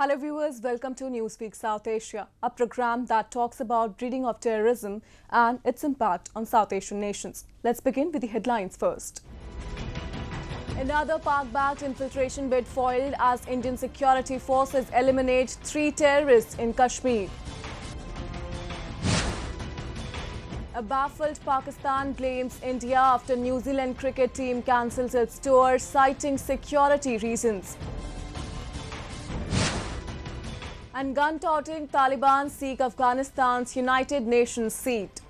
Hello viewers, welcome to Newsweek South Asia, a program that talks about breeding of terrorism and its impact on South Asian nations. Let's begin with the headlines first. Another Pak-backed infiltration bid foiled as Indian security forces eliminate 3 terrorists in Kashmir. A baffled Pakistan blames India after New Zealand cricket team cancels its tour, citing security reasons. And gun-toting Taliban seek Afghanistan's United Nations seat.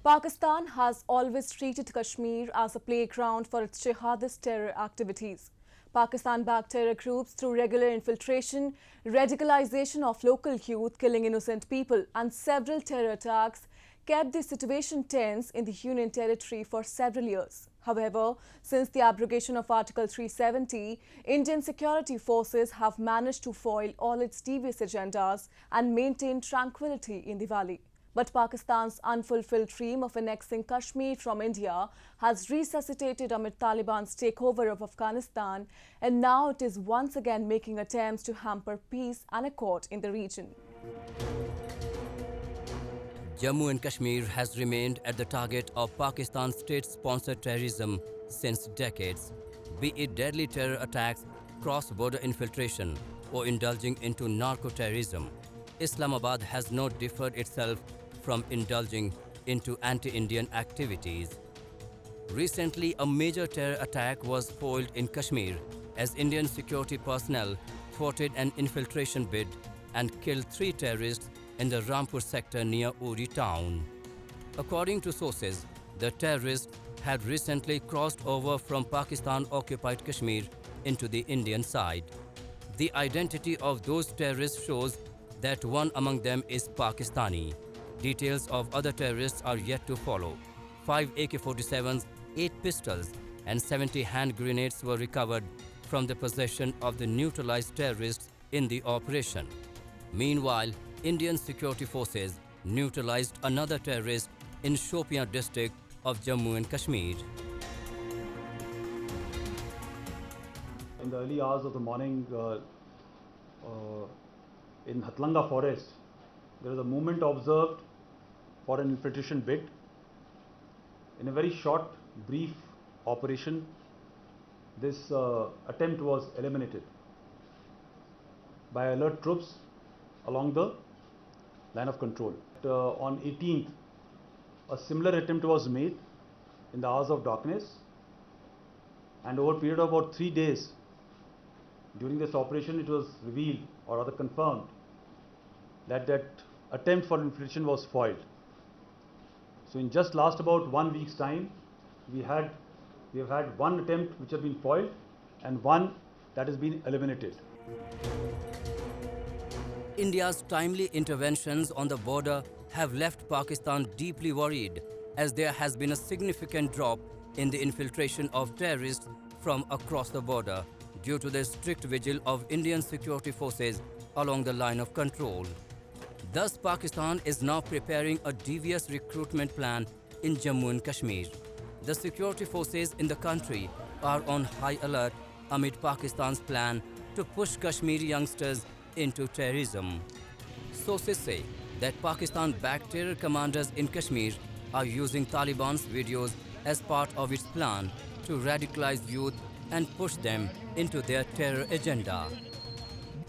Pakistan has always treated Kashmir as a playground for its jihadist terror activities. Pakistan-backed terror groups, through regular infiltration, radicalization of local youth, killing innocent people, and several terror attacks, kept the situation tense in the Union territory for several years. However, since the abrogation of Article 370, Indian security forces have managed to foil all its devious agendas and maintain tranquility in the valley. But Pakistan's unfulfilled dream of annexing Kashmir from India has resuscitated amid Taliban's takeover of Afghanistan, and now it is once again making attempts to hamper peace and accord in the region. Jammu and Kashmir has remained at the target of Pakistan's state-sponsored terrorism since decades, be it deadly terror attacks, cross-border infiltration, or indulging into narco-terrorism. Islamabad has not deferred itself from indulging into anti-Indian activities. Recently, a major terror attack was foiled in Kashmir as Indian security personnel thwarted an infiltration bid and killed 3 terrorists in the Rampur sector near Uri town. According to sources, the terrorists had recently crossed over from Pakistan-occupied Kashmir into the Indian side. The identity of those terrorists shows that one among them is Pakistani. Details of other terrorists are yet to follow. 5 AK-47s, 8 pistols, and 70 hand grenades were recovered from the possession of the neutralized terrorists in the operation. Meanwhile, Indian security forces neutralized another terrorist in Shopian district of Jammu and Kashmir. In the early hours of the morning in Hatlanga forest, there was a movement observed for an infiltration bid. In a very short, brief operation, this attempt was eliminated by alert troops along the line of control. On 18th, a similar attempt was made in the hours of darkness, and over a period of about 3 days, during this operation, it was revealed, or rather confirmed, that that attempt for infiltration was foiled. So in just last about 1 week's time, we have had 1 attempt which has been foiled and 1 that has been eliminated. India's timely interventions on the border have left Pakistan deeply worried, as there has been a significant drop in the infiltration of terrorists from across the border due to the strict vigil of Indian security forces along the line of control. Thus, Pakistan is now preparing a devious recruitment plan in Jammu and Kashmir. The security forces in the country are on high alert amid Pakistan's plan to push Kashmiri youngsters into terrorism. Sources say that Pakistan-backed terror commanders in Kashmir are using Taliban's videos as part of its plan to radicalize youth and push them into their terror agenda.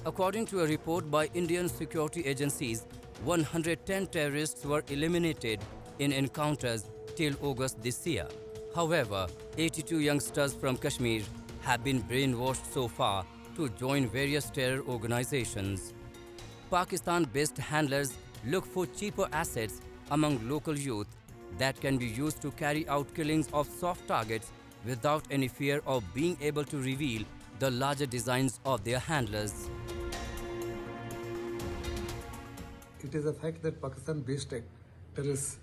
According to a report by Indian security agencies, 110 terrorists were eliminated in encounters till August this year. However, 82 youngsters from Kashmir have been brainwashed so far to join various terror organizations. Pakistan-based handlers look for cheaper assets among local youth that can be used to carry out killings of soft targets without any fear of being able to reveal the larger designs of their handlers. It is a fact that Pakistan-based terrorists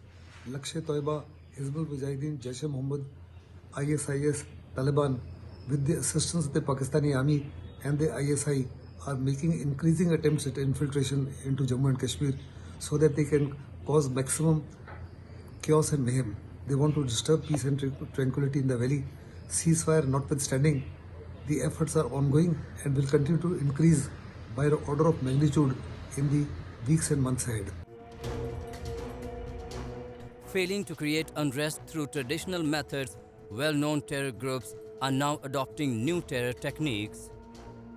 Lashkar-e-Toiba, Hizbul Mujahideen, Jaish-e-Mohammed, ISIS, Taliban, with the assistance of the Pakistani army and the ISI, are making increasing attempts at infiltration into Jammu and Kashmir so that they can cause maximum chaos and mayhem. They want to disturb peace and tranquility in the valley. Ceasefire notwithstanding, the efforts are ongoing and will continue to increase by an order of magnitude in the weeks and months ahead. Failing to create unrest through traditional methods, well-known terror groups are now adopting new terror techniques.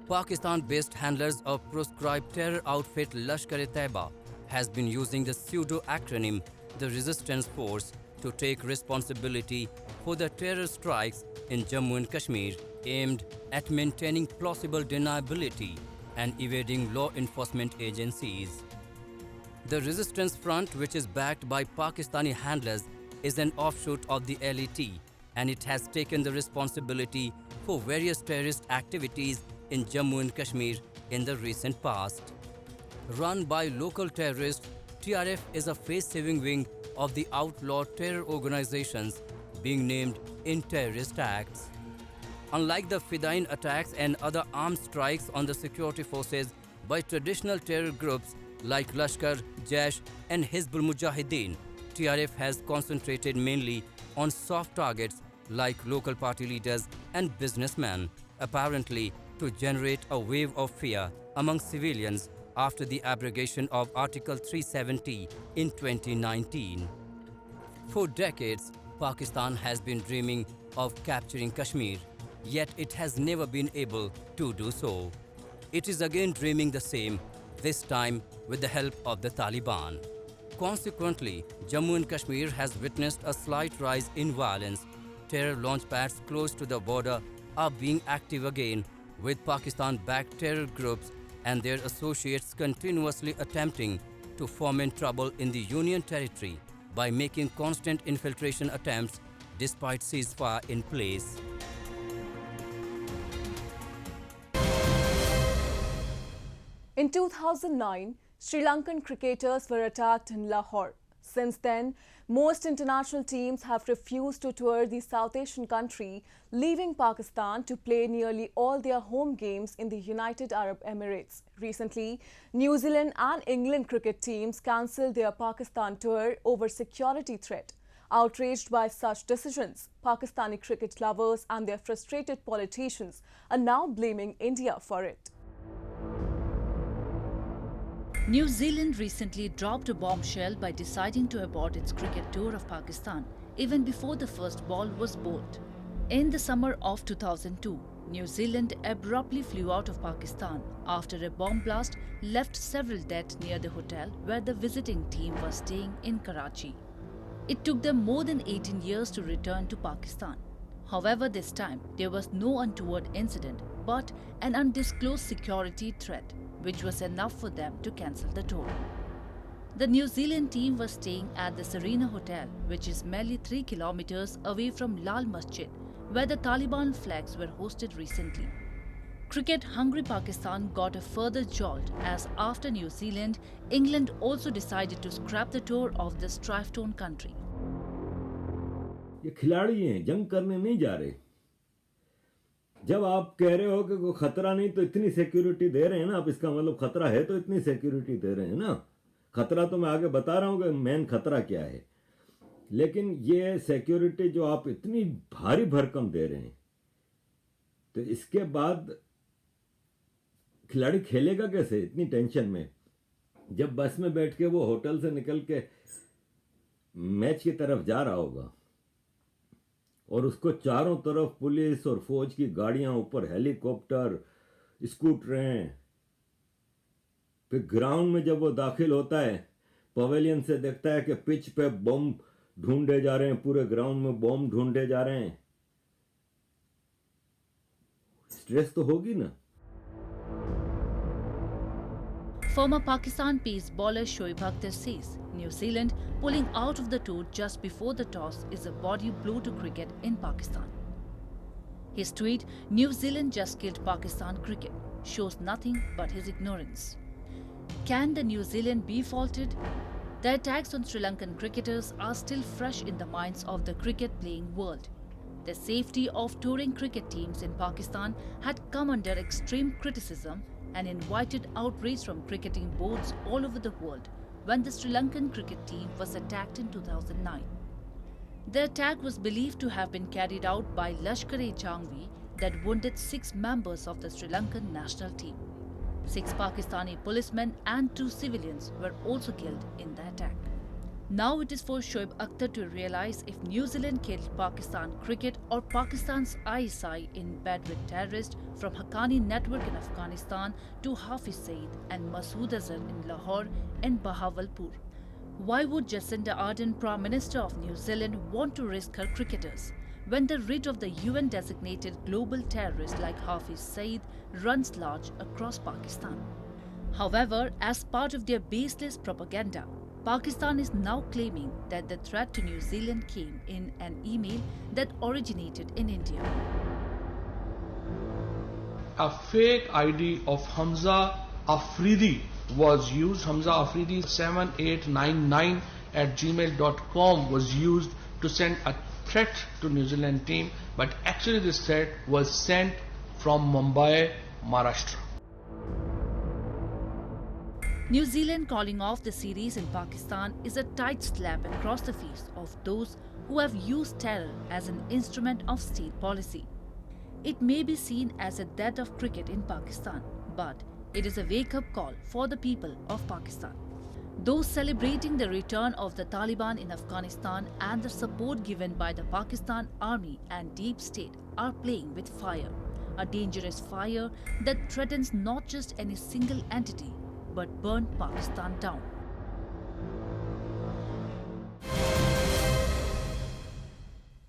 Pakistan-based handlers of proscribed terror outfit Lashkar-e-Taiba has been using the pseudo-acronym the Resistance Force to take responsibility for the terror strikes in Jammu and Kashmir aimed at maintaining plausible deniability and evading law enforcement agencies. The Resistance Front, which is backed by Pakistani handlers, is an offshoot of the LET, and it has taken the responsibility for various terrorist activities in Jammu and Kashmir in the recent past. Run by local terrorists, TRF is a face-saving wing of the outlaw terror organizations being named in terrorist acts. Unlike the Fidain attacks and other armed strikes on the security forces by traditional terror groups like Lashkar, Jaish and Hizbul Mujahideen, TRF has concentrated mainly on soft targets like local party leaders and businessmen, apparently to generate a wave of fear among civilians after the abrogation of Article 370 in 2019. For decades, Pakistan has been dreaming of capturing Kashmir, yet it has never been able to do so. It is again dreaming the same, this time with the help of the Taliban. Consequently, Jammu and Kashmir has witnessed a slight rise in violence. Terror launchpads close to the border are being active again, with Pakistan-backed terror groups and their associates continuously attempting to foment trouble in the Union territory by making constant infiltration attempts despite ceasefire in place. In 2009, Sri Lankan cricketers were attacked in Lahore. Since then, most international teams have refused to tour the South Asian country, leaving Pakistan to play nearly all their home games in the United Arab Emirates. Recently, New Zealand and England cricket teams cancelled their Pakistan tour over security threat. Outraged by such decisions, Pakistani cricket lovers and their frustrated politicians are now blaming India for it. New Zealand recently dropped a bombshell by deciding to abort its cricket tour of Pakistan even before the first ball was bowled. In the summer of 2002, New Zealand abruptly flew out of Pakistan after a bomb blast left several dead near the hotel where the visiting team was staying in Karachi. It took them more than 18 years to return to Pakistan. However, this time there was no untoward incident but an undisclosed security threat, which was enough for them to cancel the tour. The New Zealand team was staying at the Serena Hotel, which is merely 3 kilometers away from Lal Masjid, where the Taliban flags were hosted recently. Cricket-hungry Pakistan got a further jolt as after New Zealand, England also decided to scrap the tour of this strife-torn country. ये खिलाड़ी हैं, जंग करने नहीं जा रहे। जब आप कह रहे हो कि कोई खतरा नहीं तो इतनी सिक्योरिटी दे रहे हैं ना आप, इसका मतलब खतरा है तो इतनी सिक्योरिटी दे रहे हैं ना। खतरा तो मैं आगे बता रहा हूँ कि मेन खतरा क्या है, लेकिन ये सिक्योरिटी जो आप इतनी भारी भरकम दे रहे हैं तो इसके बाद खिलाड़ी खेलेगा कैसे इतनी टेंशन में। जब बस में बैठ के वो होटल से निकल के मैच की तरफ जा रहा होगा और उसको चारों तरफ पुलिस और फौज की गाड़ियां, ऊपर हेलीकॉप्टर, स्कूटरें, फिर ग्राउंड में जब वो दाखिल होता है पवेलियन से देखता है कि पिच पे बम ढूंढे जा रहे हैं, पूरे ग्राउंड में बम ढूंढे जा रहे हैं, स्ट्रेस तो होगी ना। Former Pakistan pace bowler Shoaib Akhtar says New Zealand pulling out of the tour just before the toss is a body blow to cricket in Pakistan. His tweet, "New Zealand just killed Pakistan cricket," shows nothing but his ignorance. Can the New Zealand be faulted? The attacks on Sri Lankan cricketers are still fresh in the minds of the cricket-playing world. The safety of touring cricket teams in Pakistan had come under extreme criticism and invited outrage from cricketing boards all over the world when the Sri Lankan cricket team was attacked in 2009. The attack was believed to have been carried out by Lashkar-e-Jhangvi that wounded 6 members of the Sri Lankan national team. 6 Pakistani policemen and 2 civilians were also killed in the attack. Now it is for Shoaib Akhtar to realize if New Zealand killed Pakistan cricket or Pakistan's ISI in bed with terrorists from Haqqani network in Afghanistan to Hafiz Saeed and Masood Azhar in Lahore and Bahawalpur. Why would Jacinda Ardern, Prime Minister of New Zealand, want to risk her cricketers when the writ of the UN-designated global terrorist like Hafiz Saeed runs large across Pakistan? However, as part of their baseless propaganda, Pakistan is now claiming that the threat to New Zealand came in an email that originated in India. A fake ID of Hamza Afridi was used. Hamza Afridi 7899@gmail.com was used to send a threat to New Zealand team, but actually this threat was sent from Mumbai, Maharashtra. New Zealand calling off the series in Pakistan is a tight slap across the face of those who have used terror as an instrument of state policy. It may be seen as a death of cricket in Pakistan, but it is a wake-up call for the people of Pakistan. Those celebrating the return of the Taliban in Afghanistan and the support given by the Pakistan Army and Deep State are playing with fire, a dangerous fire that threatens not just any single entity, but burn Pakistan down.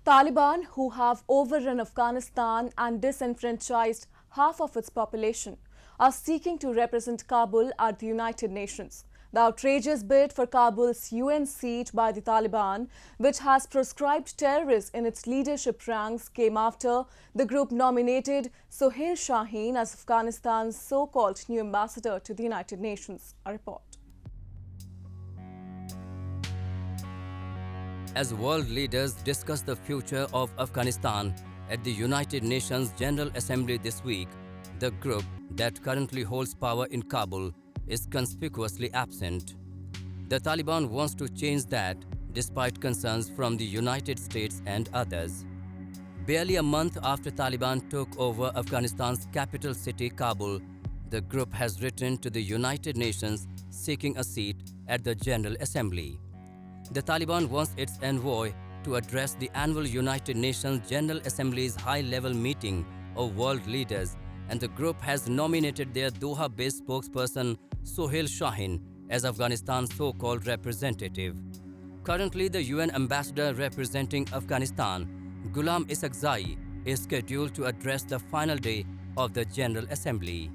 Taliban, who have overrun Afghanistan and disenfranchised half of its population, are seeking to represent Kabul at the United Nations. The outrageous bid for Kabul's UN seat by the Taliban, which has proscribed terrorists in its leadership ranks, came after the group nominated Sohail Shaheen as Afghanistan's so-called new ambassador to the United Nations. A report. As world leaders discuss the future of Afghanistan at the United Nations General Assembly this week, the group that currently holds power in Kabul is conspicuously absent. The Taliban wants to change that despite concerns from the United States and others. Barely a month after Taliban took over Afghanistan's capital city Kabul, the group has written to the United Nations seeking a seat at the General Assembly. The Taliban wants its envoy to address the annual United Nations General Assembly's high-level meeting of world leaders, and the group has nominated their Doha-based spokesperson Sohail Shaheen as Afghanistan's so-called representative. Currently, the UN ambassador representing Afghanistan, Ghulam Isakzai, is scheduled to address the final day of the General Assembly.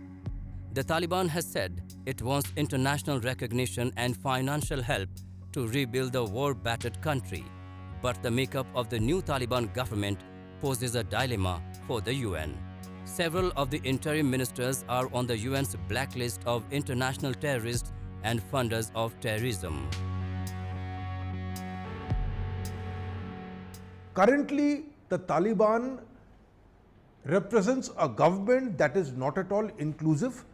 The Taliban has said it wants international recognition and financial help to rebuild the war-battered country, but the makeup of the new Taliban government poses a dilemma for the UN. Several of the interim ministers are on the UN's blacklist of international terrorists and funders of terrorism. Currently, the Taliban represents a government that is not at all inclusive.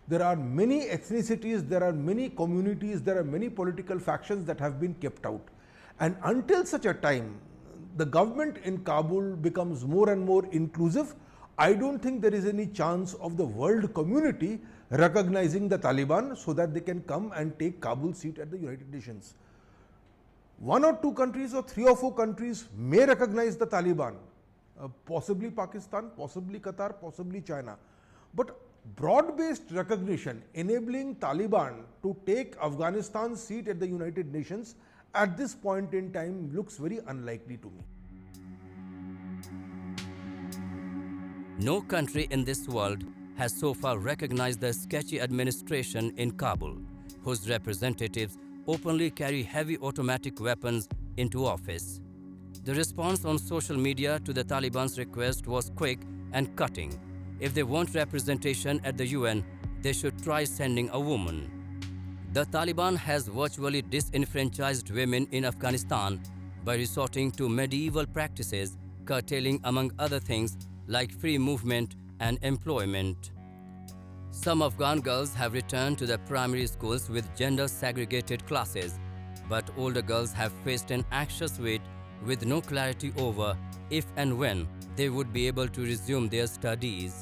There are many ethnicities, there are many communities, there are many political factions that have been kept out. And until such a time, the government in Kabul becomes more and more inclusive, I don't think there is any chance of the world community recognizing the Taliban so that they can come and take Kabul's seat at the United Nations. 1 or 2 countries or 3 or 4 countries may recognize the Taliban, possibly Pakistan, possibly Qatar, possibly China. But broad-based recognition enabling Taliban to take Afghanistan's seat at the United Nations at this point in time looks very unlikely to me. No country in this world has so far recognized the sketchy administration in Kabul, whose representatives openly carry heavy automatic weapons into office. The response on social media to the Taliban's request was quick and cutting. If they want representation at the UN, they should try sending a woman. The Taliban has virtually disenfranchised women in Afghanistan by resorting to medieval practices, curtailing, among other things, like free movement and employment. Some Afghan girls have returned to their primary schools with gender-segregated classes, but older girls have faced an anxious wait with no clarity over if and when they would be able to resume their studies.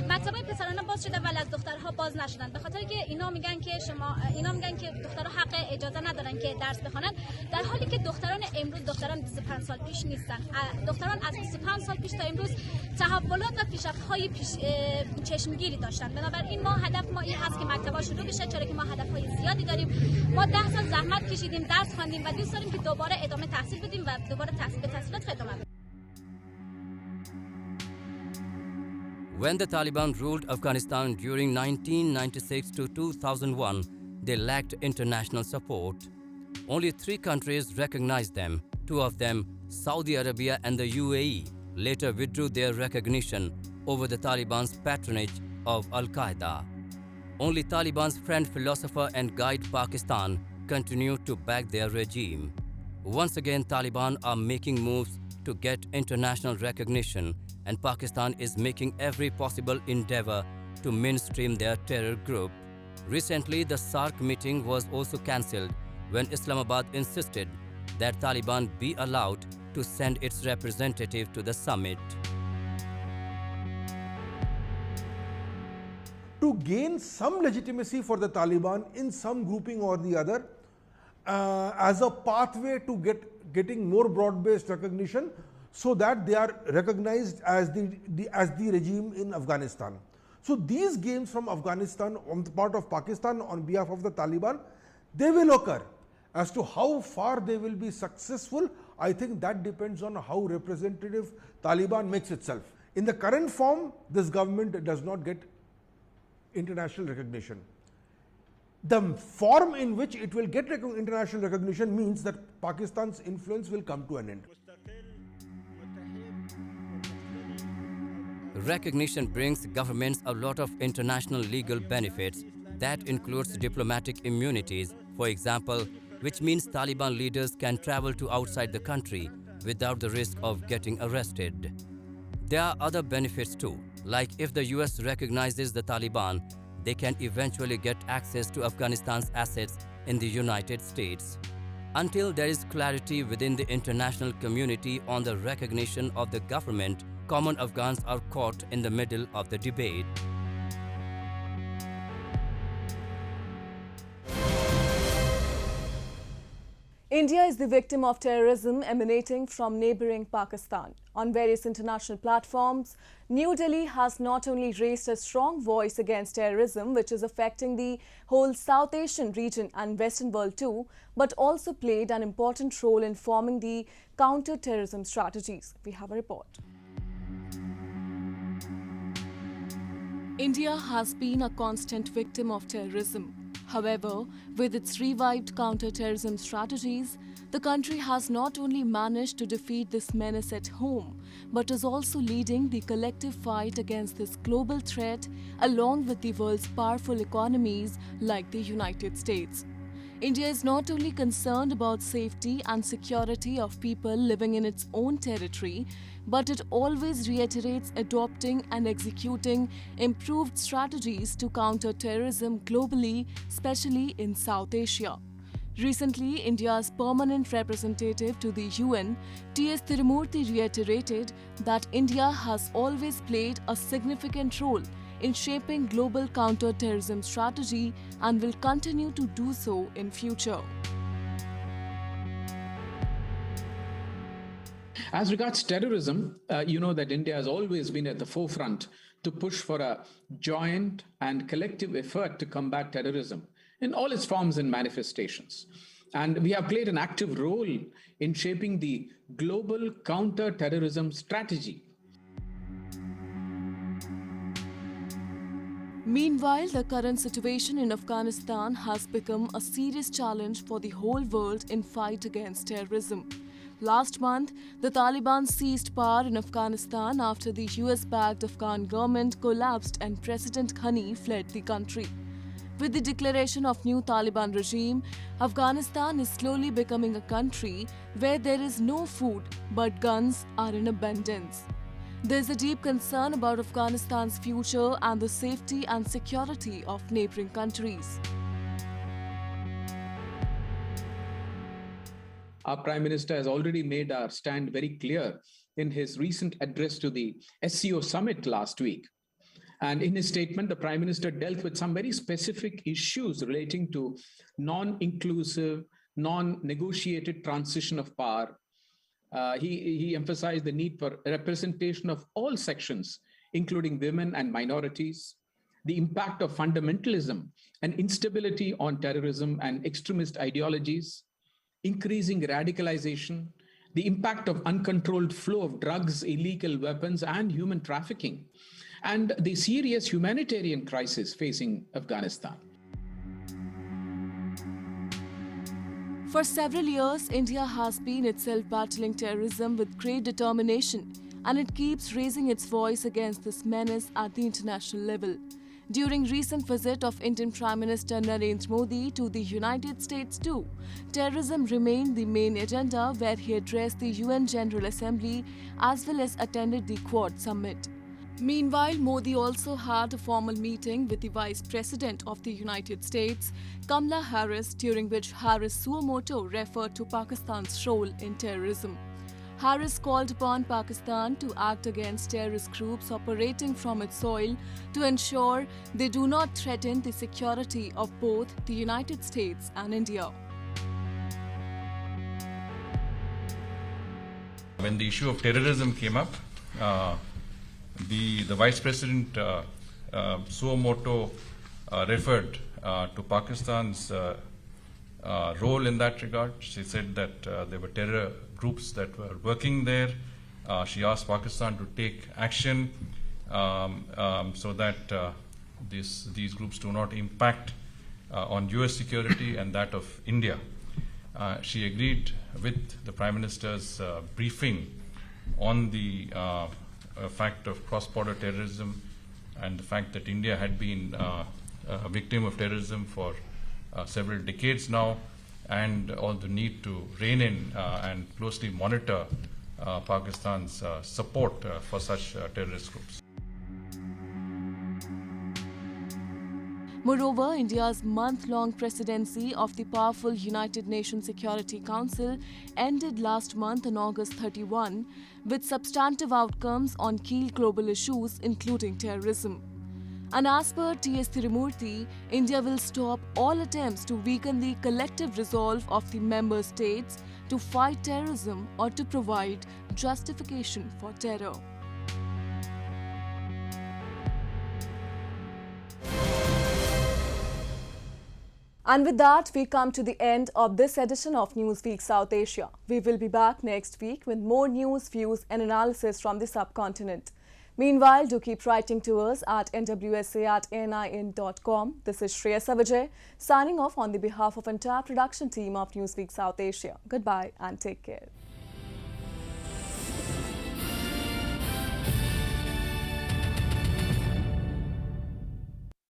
مکتبای پسرانه باز شده ولی از دخترها باز نشدن، به خاطر که اینا میگن که دخترها حق اجازه ندارن که درس بخونن، در حالی که دختران امروز دختران 25 سال پیش نیستن. دختران از 25 سال پیش تا امروز تحولات و پیشرفت‌های چشمگیری داشتن. بنابراین ما هدف ما این هست که مکتب‌ها شروع بشه، چرا که ما هدف‌های زیادی داریم. ما 10 سال زحمت کشیدیم، درس خواندیم و دوست داریم که دوباره ادامه تحصیل بدیم و دوباره تحصیلات ادامه بدیم. When the Taliban ruled Afghanistan during 1996 to 2001, they lacked international support. Only 3 countries recognized them. 2 of them, Saudi Arabia and the UAE, later withdrew their recognition over the Taliban's patronage of Al-Qaeda. Only Taliban's friend, philosopher and guide Pakistan continued to back their regime. Once again, Taliban are making moves to get international recognition, and Pakistan is making every possible endeavor to mainstream their terror group. Recently, the SAARC meeting was also cancelled when Islamabad insisted that Taliban be allowed to send its representative to the summit. To gain some legitimacy for the Taliban in some grouping or the other, as a pathway to getting more broad-based recognition, so that they are recognized as the regime in Afghanistan. So these gains from Afghanistan on the part of Pakistan on behalf of the Taliban, they will occur. As to how far they will be successful, I think that depends on how representative Taliban makes itself. In the current form, this government does not get international recognition. The form in which it will get international recognition means that Pakistan's influence will come to an end. Recognition brings governments a lot of international legal benefits. That includes diplomatic immunities, for example, which means Taliban leaders can travel to outside the country without the risk of getting arrested. There are other benefits too, like if the US recognizes the Taliban, they can eventually get access to Afghanistan's assets in the United States. Until there is clarity within the international community on the recognition of the government, common Afghans are caught in the middle of the debate. India is the victim of terrorism emanating from neighbouring Pakistan. On various international platforms, New Delhi has not only raised a strong voice against terrorism, which is affecting the whole South Asian region and Western world too, but also played an important role in forming the counter-terrorism strategies. We have a report. India has been a constant victim of terrorism. However, with its revived counter-terrorism strategies, the country has not only managed to defeat this menace at home, but is also leading the collective fight against this global threat along with the world's powerful economies like the United States. India is not only concerned about safety and security of people living in its own territory, but it always reiterates adopting and executing improved strategies to counter terrorism globally, especially in South Asia. Recently, India's permanent representative to the UN, T.S. Tirumurthy, reiterated that India has always played a significant role in shaping global counter-terrorism strategy and will continue to do so in future. As regards terrorism, you know that India has always been at the forefront to push for a joint and collective effort to combat terrorism in all its forms and manifestations. And we have played an active role in shaping the global counter-terrorism strategy. Meanwhile, the current situation in Afghanistan has become a serious challenge for the whole world in fight against terrorism. Last month, the Taliban seized power in Afghanistan after the US-backed Afghan government collapsed and President Ghani fled the country. With the declaration of new Taliban regime, Afghanistan is slowly becoming a country where there is no food but guns are in abundance. There is a deep concern about Afghanistan's future and the safety and security of neighboring countries. Our Prime Minister has already made our stand very clear in his recent address to the SCO summit last week. And in his statement, the Prime Minister dealt with some very specific issues relating to non-inclusive, non-negotiated transition of power. He emphasized the need for representation of all sections, including women and minorities, the impact of fundamentalism and instability on terrorism and extremist ideologies, increasing radicalization, the impact of uncontrolled flow of drugs, illegal weapons, and human trafficking, and the serious humanitarian crisis facing Afghanistan. For several years, India has been itself battling terrorism with great determination, and it keeps raising its voice against this menace at the international level. During recent visit of Indian Prime Minister Narendra Modi to the United States too, terrorism remained the main agenda, where he addressed the UN General Assembly as well as attended the Quad Summit. Meanwhile, Modi also had a formal meeting with the Vice President of the United States, Kamala Harris, during which Harris suo motu referred to Pakistan's role in terrorism. Harris called upon Pakistan to act against terrorist groups operating from its soil to ensure they do not threaten the security of both the United States and India. When the issue of terrorism came up, the Vice President suo motu referred to Pakistan's role in that regard. She said that there were terror groups that were working there. She asked Pakistan to take action so that these groups do not impact on US security and that of India. She agreed with the Prime Minister's briefing on the fact of cross-border terrorism and the fact that India had been a victim of terrorism for several decades now, and all the need to rein in and closely monitor Pakistan's support for such terrorist groups. Moreover, India's month-long presidency of the powerful United Nations Security Council ended last month on August 31 with substantive outcomes on key global issues including terrorism. And as per T.S. Tirumurthy, India will stop all attempts to weaken the collective resolve of the member states to fight terrorism or to provide justification for terror. And with that, we come to the end of this edition of Newsweek South Asia. We will be back next week with more news, views and analysis from the subcontinent. Meanwhile, do keep writing to us at nwsa@nin.com. This is Shreya Savajay signing off on the behalf of entire production team of Newsweek South Asia. Goodbye and take care.